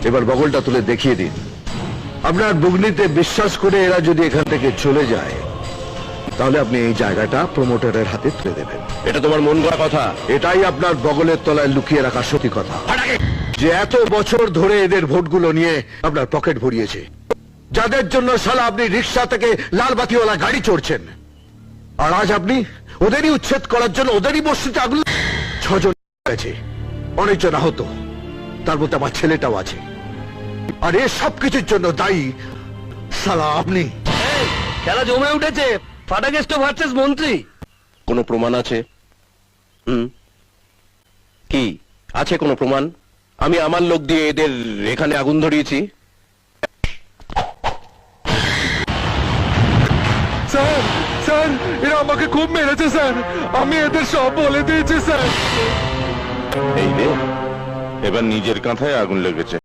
এবার বগলটা তুলে দেখিয়ে দিন। আপনার বুগনিতে বিশ্বাস করে এরা যদি এখান থেকে চলে যায়, তাহলে আপনি এই জায়গাটা প্রমোটারের হাতে তুলে দেবেন। এটা তোমার মন গড়া কথা? এটাই আপনার বগলের তলায় লুকিয়ে রাখা সত্যি কথা, যে এত বছর ধরে এদের ভোটগুলো নিয়ে আপনার পকেট ভরিয়েছে, যাদের জন্য শালা আপনি রিক্সা থেকে লাল বাতিওয়ালা গাড়ি চড়ছেন। আর আজ আপনি ওদেরই উচ্ছেদ করার জন্য ওদেরই বস্তুতে আগুন। 6 জন আছে, অনেকজন আহত, তার মধ্যে আমার ছেলেটাও আছে। আর এর সবকিছুর জন্য দায়ী শালা আপনি। খেলা জমে উঠেছে, ফাটাকেষ্ট ভার্সেস মন্ত্রী। কোনো প্রমাণ আছে? কি আছে কোনো প্রমাণ? আমি আমার লোক দিয়ে এদের এখানে আগুন ধরিয়েছি। স্যার স্যার, এরা আমাকে খুব মেরেছে স্যার, আমি এদের সব বলে দিয়েছি স্যার। এই রে, এবার নিজের কাঁথায় আগুন লেগেছে।